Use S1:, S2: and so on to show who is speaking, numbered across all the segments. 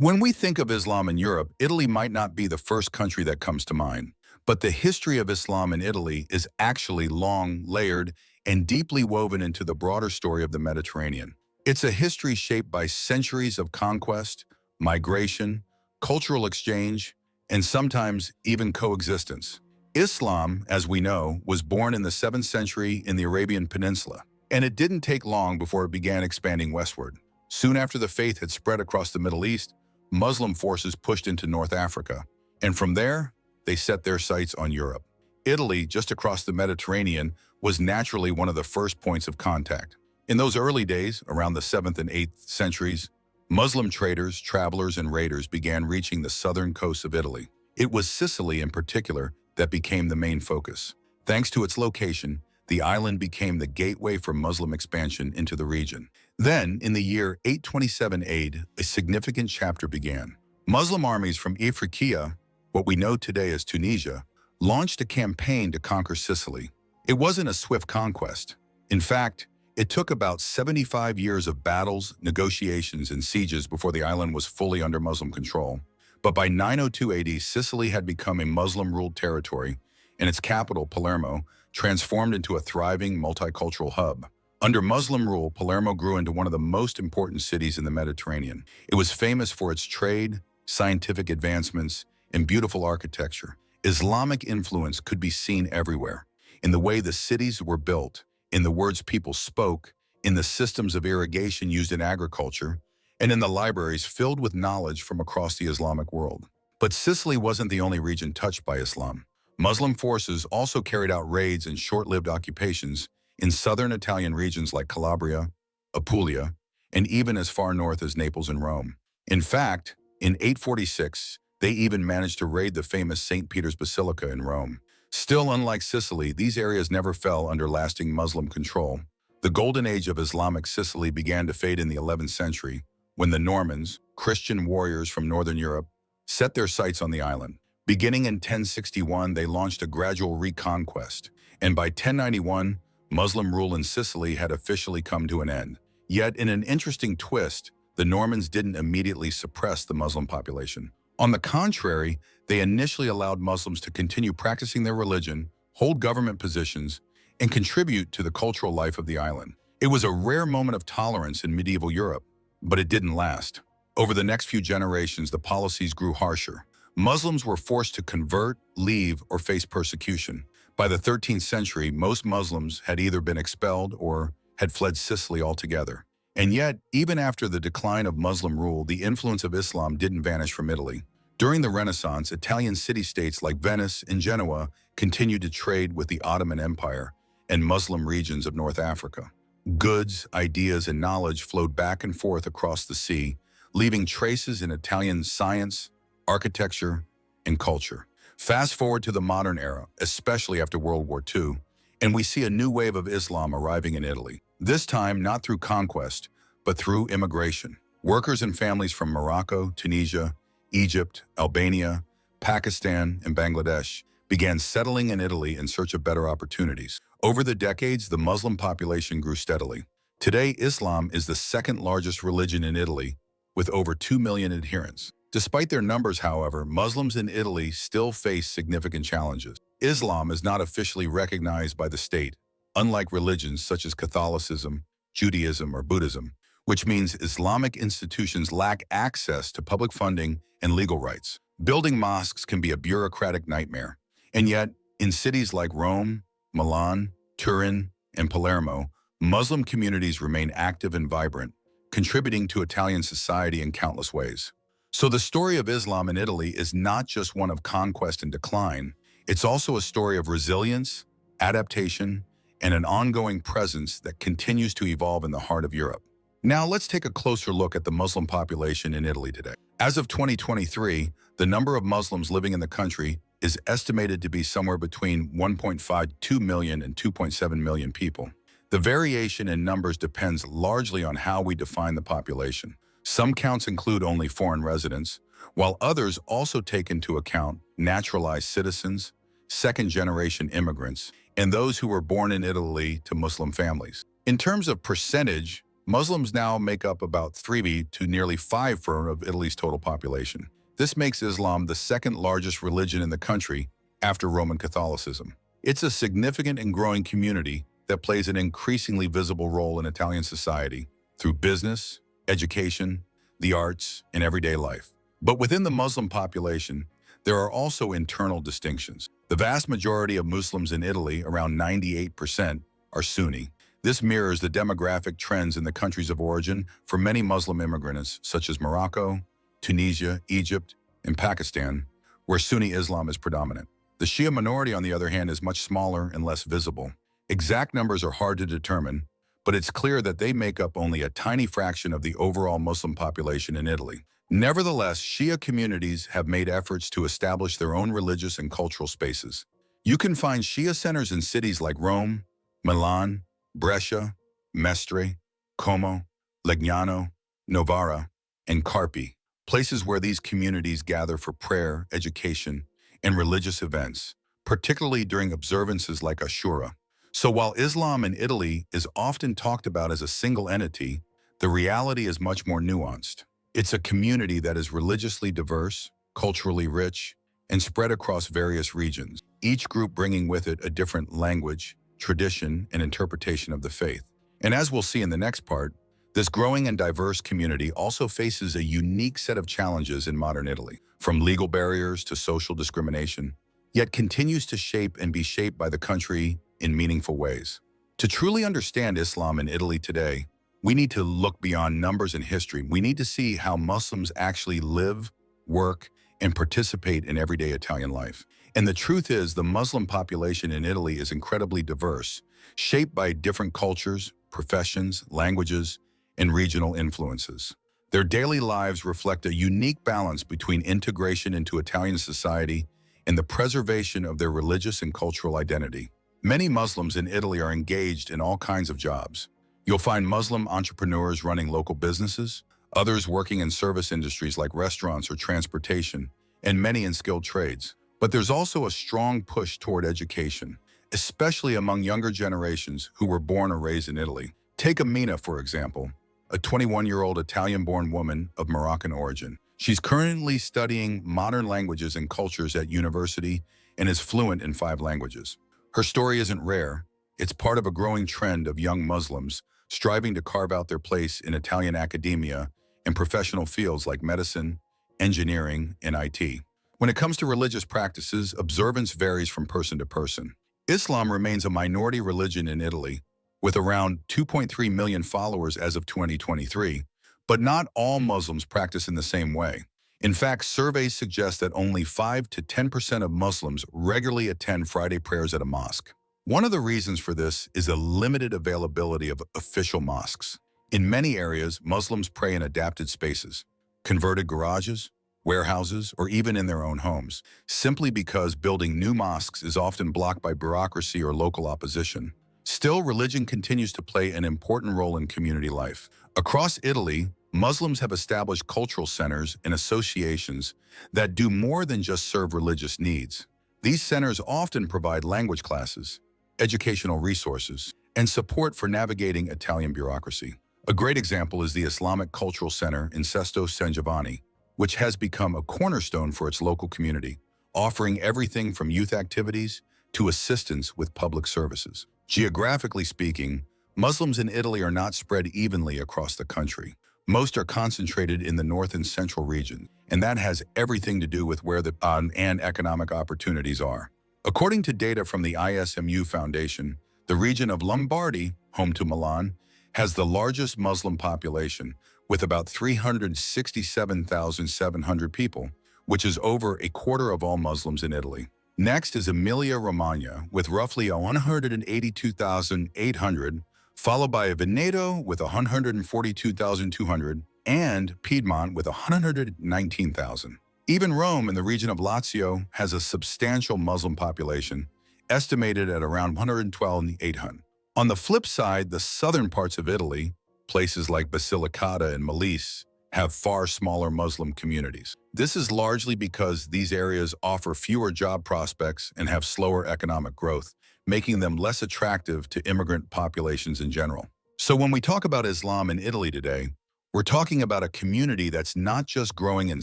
S1: When we think of Islam in Europe, Italy might not be the first country that comes to mind. But the history of Islam in Italy is actually long, layered, and deeply woven into the broader story of the Mediterranean. It's a history shaped by centuries of conquest, migration, cultural exchange, and sometimes even coexistence. Islam, as we know, was born in the 7th century in the Arabian Peninsula, and it didn't take long before it began expanding westward. Soon after the faith had spread across the Middle East, Muslim forces pushed into North Africa, and from there, they set their sights on Europe. Italy, just across the Mediterranean, was naturally one of the first points of contact. In those early days, around the 7th and 8th centuries, Muslim traders, travelers, and raiders began reaching the southern coasts of Italy. It was Sicily in particular that became the main focus. Thanks to its location, the island became the gateway for Muslim expansion into the region. Then, in the year 827 AD, a significant chapter began. Muslim armies from Ifriqiya, what we know today as Tunisia, launched a campaign to conquer Sicily. It wasn't a swift conquest. In fact, it took about 75 years of battles, negotiations, and sieges before the island was fully under Muslim control. But by 902 AD, Sicily had become a Muslim-ruled territory, and its capital, Palermo, transformed into a thriving multicultural hub. Under Muslim rule, Palermo grew into one of the most important cities in the Mediterranean. It was famous for its trade, scientific advancements, and beautiful architecture. Islamic influence could be seen everywhere, in the way the cities were built, in the words people spoke, in the systems of irrigation used in agriculture, and in the libraries filled with knowledge from across the Islamic world. But Sicily wasn't the only region touched by Islam. Muslim forces also carried out raids and short-lived occupations in southern Italian regions like Calabria, Apulia, and even as far north as Naples and Rome. In fact, in 846, they even managed to raid the famous St. Peter's Basilica in Rome. Still, unlike Sicily, these areas never fell under lasting Muslim control. The golden age of Islamic Sicily began to fade in the 11th century, when the Normans, Christian warriors from northern Europe, set their sights on the island. Beginning in 1061, they launched a gradual reconquest, and by 1091, Muslim rule in Sicily had officially come to an end. Yet, in an interesting twist, the Normans didn't immediately suppress the Muslim population. On the contrary, they initially allowed Muslims to continue practicing their religion, hold government positions, and contribute to the cultural life of the island. It was a rare moment of tolerance in medieval Europe, but it didn't last. Over the next few generations, the policies grew harsher. Muslims were forced to convert, leave, or face persecution. By the 13th century, most Muslims had either been expelled or had fled Sicily altogether. And yet, even after the decline of Muslim rule, the influence of Islam didn't vanish from Italy. During the Renaissance, Italian city-states like Venice and Genoa continued to trade with the Ottoman Empire and Muslim regions of North Africa. Goods, ideas, and knowledge flowed back and forth across the sea, leaving traces in Italian science, architecture, and culture. Fast forward to the modern era, especially after World War II, and we see a new wave of Islam arriving in Italy. This time, not through conquest, but through immigration. Workers and families from Morocco, Tunisia, Egypt, Albania, Pakistan, and Bangladesh began settling in Italy in search of better opportunities. Over the decades, the Muslim population grew steadily. Today, Islam is the second largest religion in Italy, with over 2 million adherents. Despite their numbers, however, Muslims in Italy still face significant challenges. Islam is not officially recognized by the state, unlike religions such as Catholicism, Judaism, or Buddhism, which means Islamic institutions lack access to public funding and legal rights. Building mosques can be a bureaucratic nightmare. And yet, in cities like Rome, Milan, Turin, and Palermo, Muslim communities remain active and vibrant, contributing to Italian society in countless ways. So the story of Islam in Italy is not just one of conquest and decline. It's also a story of resilience, adaptation, and an ongoing presence that continues to evolve in the heart of Europe. Now let's take a closer look at the Muslim population in Italy today. As of 2023, the number of Muslims living in the country is estimated to be somewhere between 1.52 million and 2.7 million people. The variation in numbers depends largely on how we define the population. Some counts include only foreign residents, while others also take into account naturalized citizens, second-generation immigrants, and those who were born in Italy to Muslim families. In terms of percentage, Muslims now make up about 3 to nearly 5% of Italy's total population. This makes Islam the second largest religion in the country after Roman Catholicism. It's a significant and growing community that plays an increasingly visible role in Italian society through business, education, the arts, and everyday life. But within the Muslim population, there are also internal distinctions. The vast majority of Muslims in Italy, around 98%, are Sunni. This mirrors the demographic trends in the countries of origin for many Muslim immigrants, such as Morocco, Tunisia, Egypt, and Pakistan, where Sunni Islam is predominant. The Shia minority, on the other hand, is much smaller and less visible. Exact numbers are hard to determine, but it's clear that they make up only a tiny fraction of the overall Muslim population in Italy. Nevertheless, Shia communities have made efforts to establish their own religious and cultural spaces. You can find Shia centers in cities like Rome, Milan, Brescia, Mestre, Como, Legnano, Novara, and Carpi, places where these communities gather for prayer, education, and religious events, particularly during observances like Ashura. So while Islam in Italy is often talked about as a single entity, the reality is much more nuanced. It's a community that is religiously diverse, culturally rich, and spread across various regions, each group bringing with it a different language, tradition, and interpretation of the faith. And as we'll see in the next part, this growing and diverse community also faces a unique set of challenges in modern Italy, from legal barriers to social discrimination, yet continues to shape and be shaped by the country in meaningful ways. To truly understand Islam in Italy today, we need to look beyond numbers and history. We need to see how Muslims actually live, work, and participate in everyday Italian life. And the truth is, the Muslim population in Italy is incredibly diverse, shaped by different cultures, professions, languages, and regional influences. Their daily lives reflect a unique balance between integration into Italian society and the preservation of their religious and cultural identity. Many Muslims in Italy are engaged in all kinds of jobs. You'll find Muslim entrepreneurs running local businesses, others working in service industries like restaurants or transportation, and many in skilled trades. But there's also a strong push toward education, especially among younger generations who were born or raised in Italy. Take Amina, for example, a 21-year-old Italian-born woman of Moroccan origin. She's currently studying modern languages and cultures at university and is fluent in 5 languages. Her story isn't rare. It's part of a growing trend of young Muslims striving to carve out their place in Italian academia and professional fields like medicine, engineering, and IT. When it comes to religious practices, observance varies from person to person. Islam remains a minority religion in Italy, with around 2.3 million followers as of 2023, but not all Muslims practice in the same way. In fact, surveys suggest that only 5 to 10% of Muslims regularly attend Friday prayers at a mosque. One of the reasons for this is a limited availability of official mosques. In many areas, Muslims pray in adapted spaces, converted garages, warehouses, or even in their own homes, simply because building new mosques is often blocked by bureaucracy or local opposition. Still, religion continues to play an important role in community life. Across Italy, Muslims have established cultural centers and associations that do more than just serve religious needs. These centers often provide language classes, educational resources, and support for navigating Italian bureaucracy. A great example is the Islamic Cultural Center in Sesto San Giovanni, which has become a cornerstone for its local community, offering everything from youth activities to assistance with public services. Geographically speaking, Muslims in Italy are not spread evenly across the country. Most are concentrated in the north and central region, and that has everything to do with where the and economic opportunities are. According to data from the ISMU Foundation, the region of Lombardy, home to Milan, has the largest Muslim population, with about 367,700 people, which is over a quarter of all Muslims in Italy. Next is Emilia-Romagna, with roughly 182,800, followed by Veneto with 142,200, and Piedmont with 119,000. Even Rome in the region of Lazio has a substantial Muslim population, estimated at around 112,800. On the flip side, the southern parts of Italy, places like Basilicata and Molise, have far smaller Muslim communities. This is largely because these areas offer fewer job prospects and have slower economic growth, making them less attractive to immigrant populations in general. So when we talk about Islam in Italy today, we're talking about a community that's not just growing in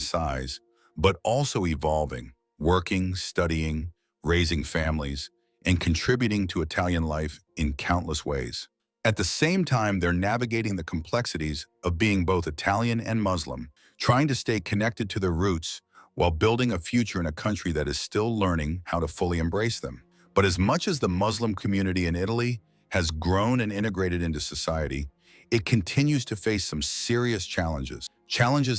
S1: size, but also evolving, working, studying, raising families, and contributing to Italian life in countless ways. At the same time, they're navigating the complexities of being both Italian and Muslim, trying to stay connected to their roots while building a future in a country that is still learning how to fully embrace them. But as much as the Muslim community in Italy has grown and integrated into society, it continues to face some serious challenges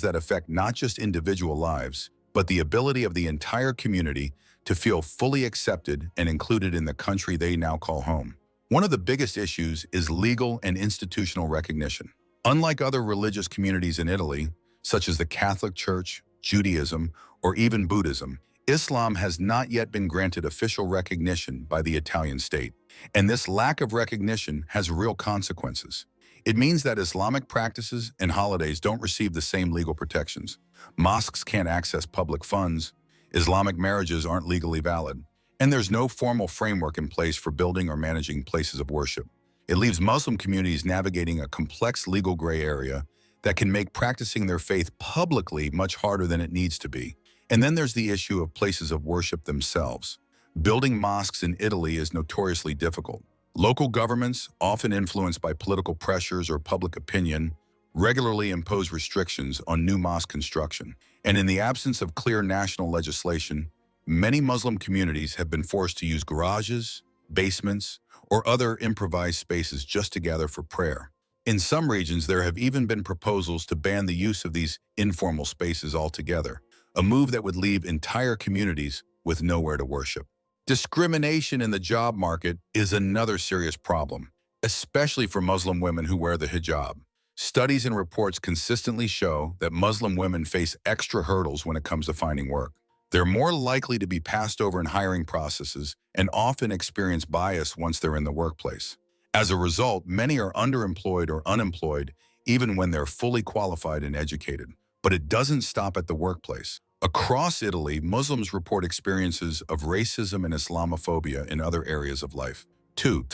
S1: that affect not just individual lives, but the ability of the entire community to feel fully accepted and included in the country they now call home. One of the biggest issues is legal and institutional recognition. Unlike other religious communities in Italy, such as the Catholic Church, Judaism, or even Buddhism, Islam has not yet been granted official recognition by the Italian state. And this lack of recognition has real consequences. It means that Islamic practices and holidays don't receive the same legal protections. Mosques can't access public funds, Islamic marriages aren't legally valid, and there's no formal framework in place for building or managing places of worship. It leaves Muslim communities navigating a complex legal gray area that can make practicing their faith publicly much harder than it needs to be. And then there's the issue of places of worship themselves. Building mosques in Italy is notoriously difficult. Local governments, often influenced by political pressures or public opinion, regularly impose restrictions on new mosque construction. And in the absence of clear national legislation, many Muslim communities have been forced to use garages, basements, or other improvised spaces just to gather for prayer. In some regions, there have even been proposals to ban the use of these informal spaces altogether, a move that would leave entire communities with nowhere to worship. Discrimination in the job market is another serious problem, especially for Muslim women who wear the hijab. Studies and reports consistently show that Muslim women face extra hurdles when it comes to finding work. They're more likely to be passed over in hiring processes and often experience bias once they're in the workplace. As a result, many are underemployed or unemployed even when they're fully qualified and educated. But it doesn't stop at the workplace. Across Italy, Muslims report experiences of racism and Islamophobia in other areas of life. 2.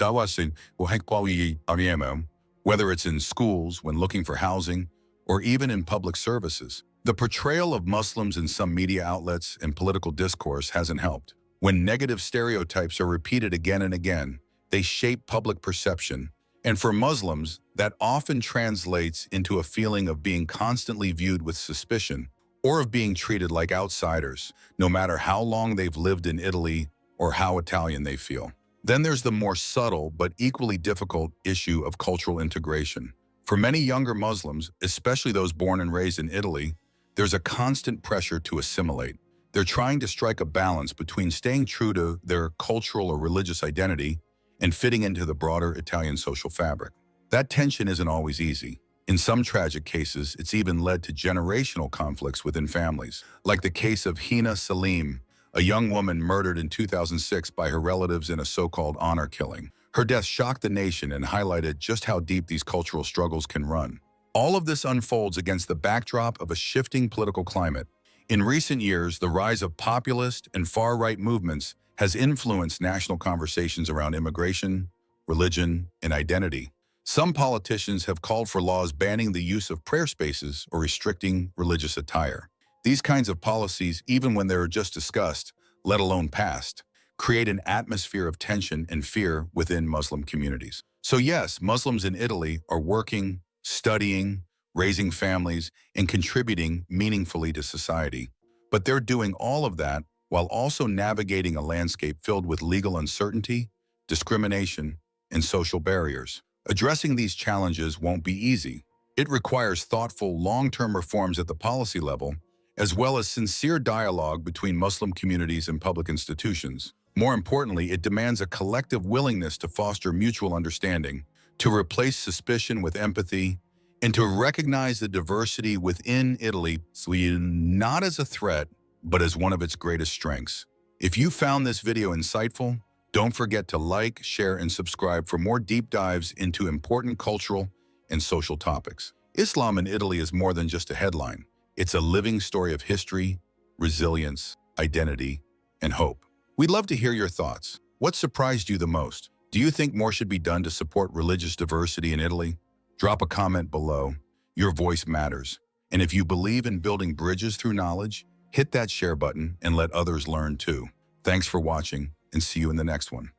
S1: Whether it's in schools, when looking for housing, or even in public services. The portrayal of Muslims in some media outlets and political discourse hasn't helped. When negative stereotypes are repeated again and again, they shape public perception. And for Muslims, that often translates into a feeling of being constantly viewed with suspicion or of being treated like outsiders, no matter how long they've lived in Italy or how Italian they feel. Then there's the more subtle but equally difficult issue of cultural integration. For many younger Muslims, especially those born and raised in Italy, there's a constant pressure to assimilate. They're trying to strike a balance between staying true to their cultural or religious identity and fitting into the broader Italian social fabric. That tension isn't always easy. In some tragic cases, it's even led to generational conflicts within families, like the case of Hina Salim, a young woman murdered in 2006 by her relatives in a so-called honor killing. Her death shocked the nation and highlighted just how deep these cultural struggles can run. All of this unfolds against the backdrop of a shifting political climate. In recent years, the rise of populist and far-right movements has influenced national conversations around immigration, religion, and identity. Some politicians have called for laws banning the use of prayer spaces or restricting religious attire. These kinds of policies, even when they're just discussed, let alone passed, create an atmosphere of tension and fear within Muslim communities. So yes, Muslims in Italy are working, studying, raising families, and contributing meaningfully to society. But they're doing all of that while also navigating a landscape filled with legal uncertainty, discrimination, and social barriers. Addressing these challenges won't be easy. It requires thoughtful, long-term reforms at the policy level, as well as sincere dialogue between Muslim communities and public institutions. More importantly, it demands a collective willingness to foster mutual understanding, to replace suspicion with empathy, and to recognize the diversity within Italy, not as a threat, but as one of its greatest strengths. If you found this video insightful, don't forget to like, share, and subscribe for more deep dives into important cultural and social topics. Islam in Italy is more than just a headline. It's a living story of history, resilience, identity, and hope. We'd love to hear your thoughts. What surprised you the most? Do you think more should be done to support religious diversity in Italy? Drop a comment below. Your voice matters. And if you believe in building bridges through knowledge, hit that share button and let others learn too. Thanks for watching, and see you in the next one.